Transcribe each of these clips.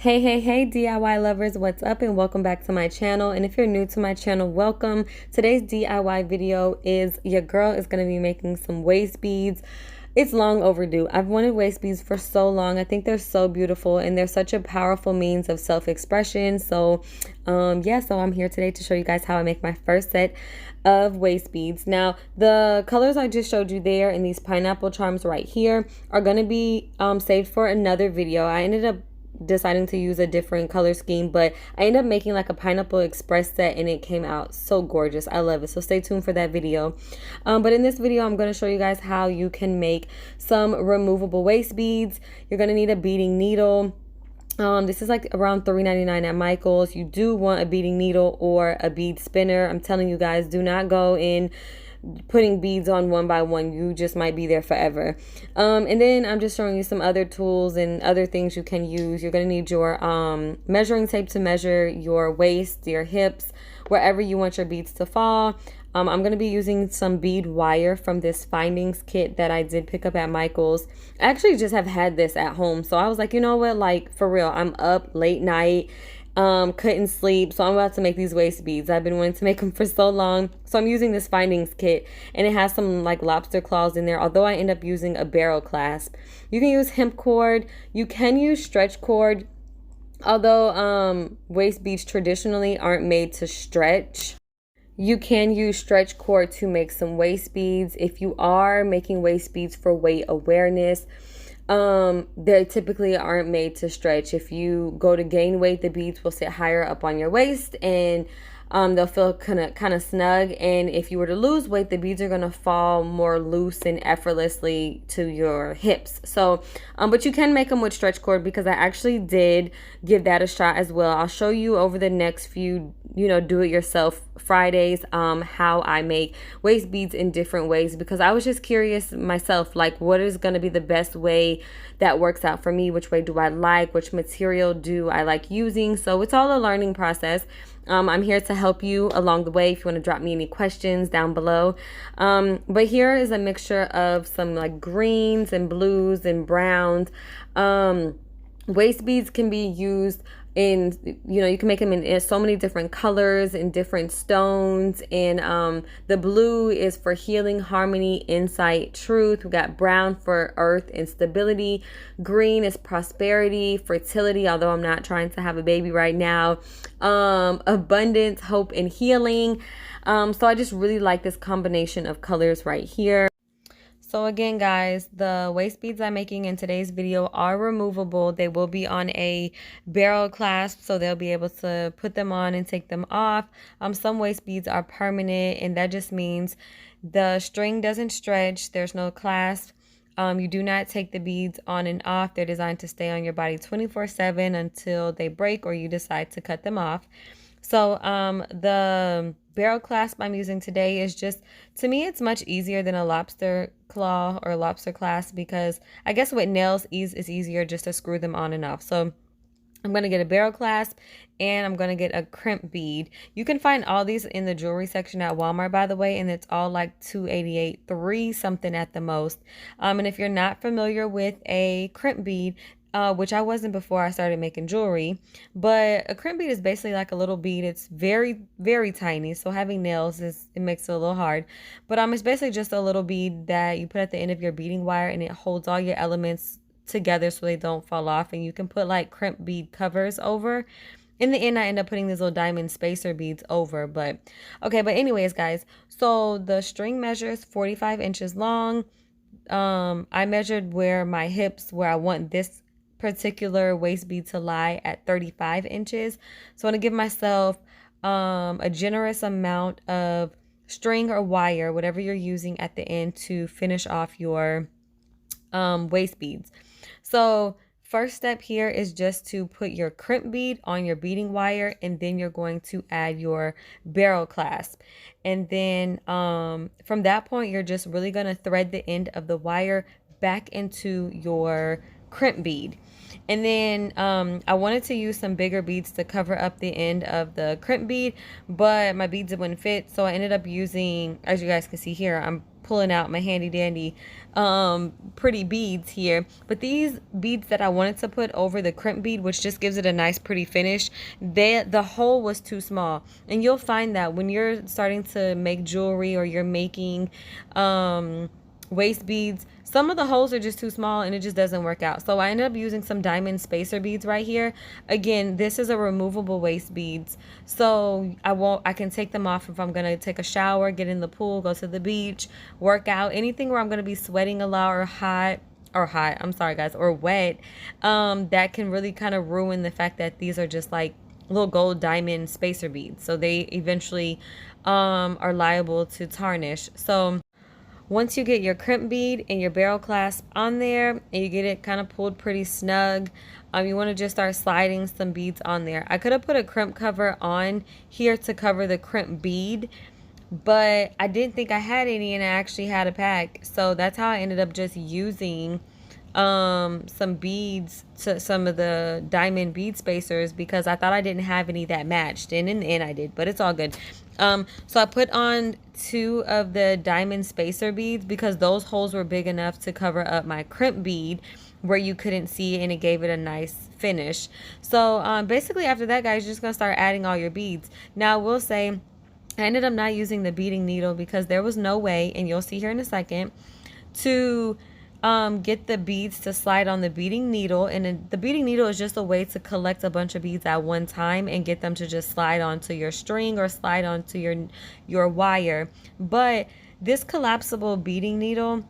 Hey DIY lovers, what's up and welcome back to my channel. And if you're new to my channel, welcome. Today's DIY video is your girl is going to be making some waist beads. It's long overdue. I've wanted waist beads for so long. I think they're so beautiful and they're such a powerful means of self-expression. So so I'm here today to show you guys how I make my first set of waist beads. Now, the colors I just showed you there and these pineapple charms right here are going to be saved for another video. I ended up deciding to use a different color scheme, but I ended up making like a pineapple express set and it came out so gorgeous. I love it, so stay tuned for that video. But in this video I'm going to show you guys how you can make some removable waist beads. You're going to need a beading needle. This is like around $3.99 at Michael's. You do want a beading needle or a bead spinner. I'm telling you guys, do not go in putting beads on one by one. You just might be there forever. And then I'm just showing you some other tools and other things you can use. You're going to need your measuring tape to measure your waist, your hips, wherever you want your beads to fall. I'm going to be using some bead wire from this findings kit that I did pick up at Michael's. I actually just have had this at home, so I was like, you know what, like for real, I'm up late night, couldn't sleep, so I'm about to make these waist beads. I've been wanting to make them for so long, so I'm using this findings kit, and it has some like lobster claws in there, although I end up using a barrel clasp. You can use hemp cord, you can use stretch cord, although waist beads traditionally aren't made to stretch. You can use stretch cord to make some waist beads. If you are making waist beads for weight awareness, they typically aren't made to stretch. If you go to gain weight, the beads will sit higher up on your waist and they'll feel kind of snug. And if you were to lose weight, the beads are going to fall more loose and effortlessly to your hips. So, but you can make them with stretch cord because I actually did give that a shot as well. I'll show you over the next few, do-it-yourself Fridays, how I make waist beads in different ways, because I was just curious myself, like what is going to be the best way that works out for me? Which way do I like? Which material do I like using? So it's all a learning process. I'm here to help you along the way if you want to drop me any questions down below. But here is a mixture of some like greens and blues and browns. Waist beads can be used in, you can make them in so many different colors and different stones. And the blue is for healing, harmony, insight, truth. We got brown for earth and stability. Green is prosperity, fertility, although I'm not trying to have a baby right now. Abundance, hope, and healing. So I just really like this combination of colors right here. So again, guys, the waist beads I'm making in today's video are removable. They will be on a barrel clasp, so they'll be able to put them on and take them off. Some waist beads are permanent, and that just means the string doesn't stretch. There's no clasp. You do not take the beads on and off. They're designed to stay on your body 24/7 until they break or you decide to cut them off. So the barrel clasp I'm using today is just, to me, it's much easier than a lobster claw or lobster clasp, because I guess with nails it's easier just to screw them on and off. So I'm going to get a barrel clasp and I'm going to get a crimp bead. You can find all these in the jewelry section at Walmart, by the way, and it's all like $2.88, $3 something at the most. And if you're not familiar with a crimp bead, which I wasn't before I started making jewelry, but a crimp bead is basically like a little bead. It's very, very tiny, so having nails it makes it a little hard. But it's basically just a little bead that you put at the end of your beading wire, and it holds all your elements together so they don't fall off. And you can put like crimp bead covers over. In the end, I end up putting these little diamond spacer beads over, but okay. But anyways, guys, so the string measures 45 inches long. I measured where my hips, where I want this particular waist bead to lie, at 35 inches. So I want to give myself a generous amount of string or wire, whatever you're using at the end, to finish off your waist beads. So first step here is just to put your crimp bead on your beading wire, and then you're going to add your barrel clasp. And then from that point, you're just really going to thread the end of the wire back into your crimp bead. And then I wanted to use some bigger beads to cover up the end of the crimp bead, but my beads wouldn't fit. So I ended up using, as you guys can see here, I'm pulling out my handy dandy pretty beads here. But these beads that I wanted to put over the crimp bead, which just gives it a nice pretty finish, the hole was too small. And you'll find that when you're starting to make jewelry or you're making waist beads, some of the holes are just too small and it just doesn't work out. So I ended up using some diamond spacer beads right here. Again, this is a removable waist beads, so I can take them off if I'm gonna take a shower, get in the pool, go to the beach, work out, anything where I'm gonna be sweating a lot or I'm sorry guys, or wet. That can really kind of ruin the fact that these are just like little gold diamond spacer beads, so they eventually are liable to tarnish. So once you get your crimp bead and your barrel clasp on there and you get it kind of pulled pretty snug, you want to just start sliding some beads on there. I could have put a crimp cover on here to cover the crimp bead, but I didn't think I had any and I actually had a pack. So that's how I ended up just using some beads to some of the diamond bead spacers because I thought I didn't have any that matched, and in the end I did, but it's all good. So I put on 2 of the diamond spacer beads because those holes were big enough to cover up my crimp bead where you couldn't see, and it gave it a nice finish. So basically after that, guys, you're just gonna start adding all your beads. Now I will say I ended up not using the beading needle because there was no way, and you'll see here in a second, to get the beads to slide on the beading needle. And the beading needle is just a way to collect a bunch of beads at one time and get them to just slide onto your string or slide onto your wire. But this collapsible beading needle,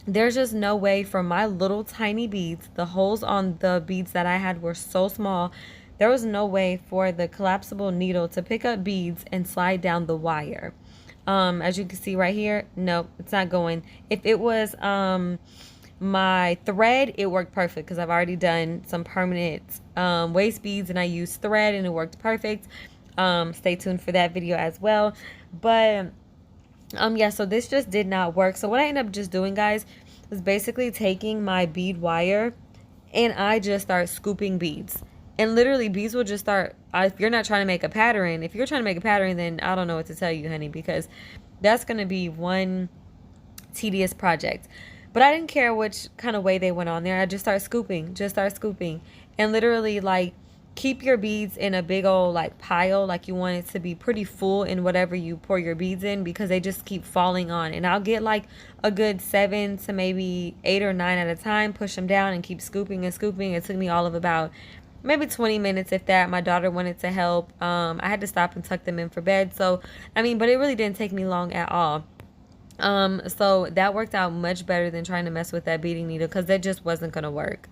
there's just no way for my little tiny beads. The holes on the beads that I had were so small, there was no way for the collapsible needle to pick up beads and slide down the wire. As you can see right here, nope, it's not going. If it was my thread, it worked perfect because I've already done some permanent waist beads and I used thread and it worked perfect. Stay tuned for that video as well. But yeah, so this just did not work. So what I ended up just doing, guys, was basically taking my bead wire and I just start scooping beads. And literally beads will just start, if you're not trying to make a pattern, if you're trying to make a pattern, then I don't know what to tell you, honey, because that's going to be one tedious project. But I didn't care which kind of way they went on there. I just start scooping, and literally like keep your beads in a big old like pile, like you want it to be pretty full in whatever you pour your beads in, because they just keep falling on. And I'll get like a good 7 to maybe 8 or 9 at a time, push them down and keep scooping and scooping. It took me all of about maybe 20 minutes, if that. My daughter wanted to help. I had to stop and tuck them in for bed. So, I mean, but it really didn't take me long at all. So that worked out much better than trying to mess with that beading needle because that just wasn't going to work.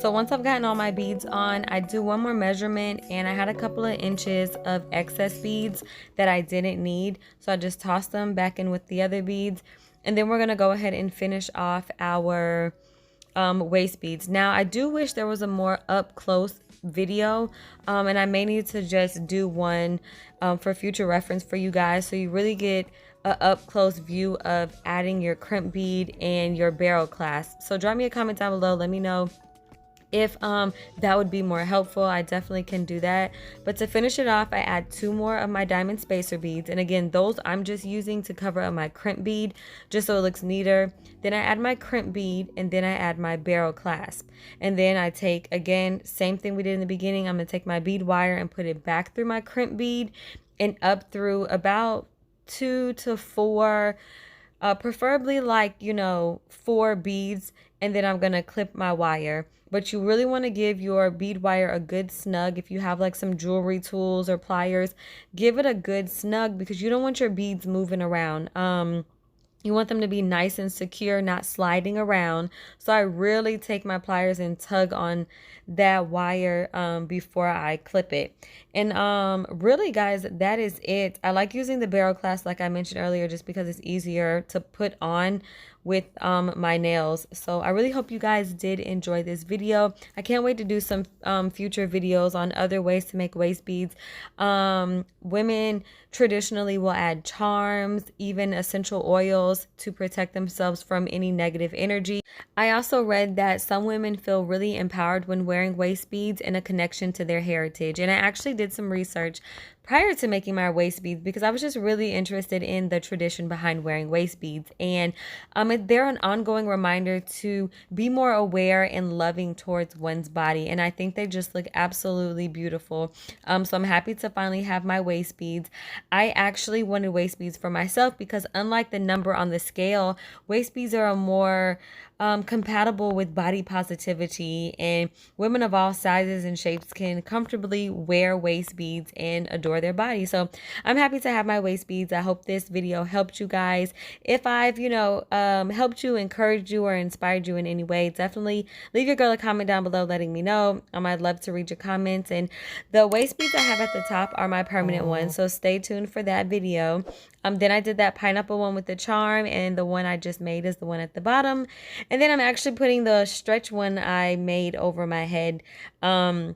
So once I've gotten all my beads on, I do one more measurement, and I had a couple of inches of excess beads that I didn't need. So I just tossed them back in with the other beads. And then we're going to go ahead and finish off our waist beads. Now I do wish there was a more up close video, and I may need to just do one for future reference for you guys, so you really get a up close view of adding your crimp bead and your barrel clasp. So drop me a comment down below, let me know if that would be more helpful. I definitely can do that. But to finish it off, I add 2 more of my diamond spacer beads, and again, those I'm just using to cover up my crimp bead just so it looks neater. Then I add my crimp bead, and then I add my barrel clasp, and then I take, again, same thing we did in the beginning, I'm gonna take my bead wire and put it back through my crimp bead and up through about 2 to 4, preferably like, you know, 4 beads, and then I'm gonna clip my wire. But you really want to give your bead wire a good snug. If you have like some jewelry tools or pliers, give it a good snug because you don't want your beads moving around. You want them to be nice and secure, not sliding around. So I really take my pliers and tug on that wire before I clip it. And really, guys, that is it. I like using the barrel clasp like I mentioned earlier just because it's easier to put on with my nails. So I really hope you guys did enjoy this video. I can't wait to do some future videos on other ways to make waist beads. Women traditionally will add charms, even essential oils to protect themselves from any negative energy. I also read that some women feel really empowered when wearing waist beads and a connection to their heritage. And I actually did some research prior to making my waist beads because I was just really interested in the tradition behind wearing waist beads. And they're an ongoing reminder to be more aware and loving towards one's body. And I think they just look absolutely beautiful. So I'm happy to finally have my waist beads. I actually wanted waist beads for myself because unlike the number on the scale, waist beads are a more compatible with body positivity, and women of all sizes and shapes can comfortably wear waist beads and adore their body. So I'm happy to have my waist beads. I hope this video helped you guys. If I've, helped you, encouraged you, or inspired you in any way, definitely leave your girl a comment down below letting me know. I'd love to read your comments. And the waist beads I have at the top are my permanent ones, so stay tuned for that video. Then I did that pineapple one with the charm, and the one I just made is the one at the bottom. And then I'm actually putting the stretch one I made over my head. Not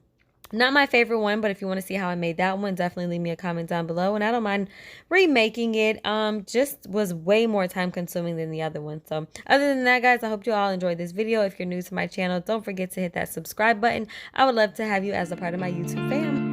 my favorite one, but if you want to see how I made that one, definitely leave me a comment down below. And I don't mind remaking it. Just was way more time consuming than the other one. So other than that, guys, I hope you all enjoyed this video. If you're new to my channel, don't forget to hit that subscribe button. I would love to have you as a part of my YouTube fam.